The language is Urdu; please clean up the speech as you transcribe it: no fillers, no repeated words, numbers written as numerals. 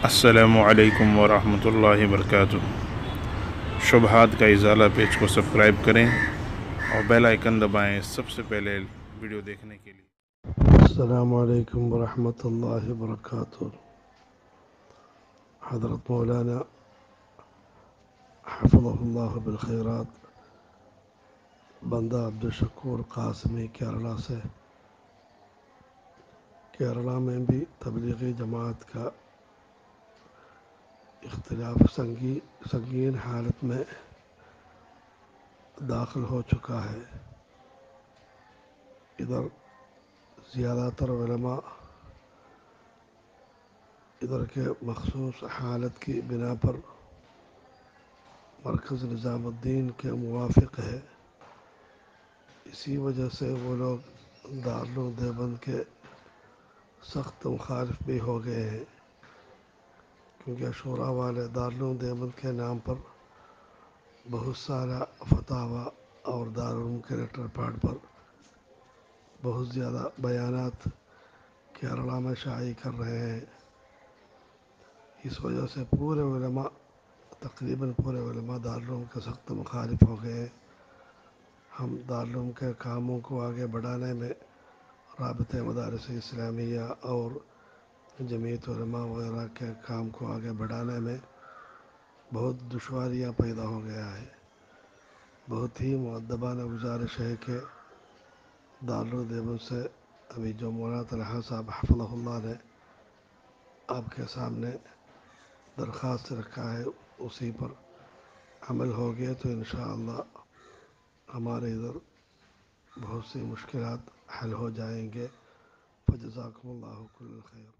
السلام علیکم ورحمۃ اللہ وبرکاتہ۔ شبہات کا ازالہ پیج کو سبسکرائب کریں اور بیل آئیکن دبائیں سب سے پہلے ویڈیو دیکھنے کے لیے۔ السلام علیکم ورحمۃ اللہ وبرکاتہ۔ حضرت مولانا حفظہ اللہ بالخیرات بندہ عبدالشکور قاسمی کیرلا سے، کیرلا میں بھی تبلیغی جماعت کا اختلاف سنگین حالت میں داخل ہو چکا ہے۔ ادھر زیادہ تر علماء ادھر کے مخصوص حالت کی بنا پر مرکز نظام الدین کے موافق ہے، اسی وجہ سے وہ لوگ دارالعلوم دیوبند کے سخت مخالف بھی ہو گئے ہیں، کیونکہ شورا والے دارالعلوم دیوبند کے نام پر بہت سارا فتاوی اور دارالعلوم کے لیٹر پیڈ پر بہت زیادہ بیانات کیرلا میں شائع کر رہے ہیں۔ اس وجہ سے تقریباً پورے علماء دارالعلوم کے سخت مخالف ہو گئے۔ ہم دارالعلوم کے کاموں کو آگے بڑھانے میں، رابطہ مدارس اسلامیہ اور جمعیت علماء وغیرہ کے کام کو آگے بڑھانے میں بہت دشواریاں پیدا ہو گیا ہے۔ بہت ہی مؤدبانہ گزارش ہے کہ دارالعلوم دیوبند سے ابھی جو مولانا صاحب حفظہ اللہ نے آپ کے سامنے درخواست رکھا ہے، اسی پر عمل ہو گیا تو انشاءاللہ ہمارے ادھر بہت سی مشکلات حل ہو جائیں گے۔ فجزاکم اللہ کل خیر۔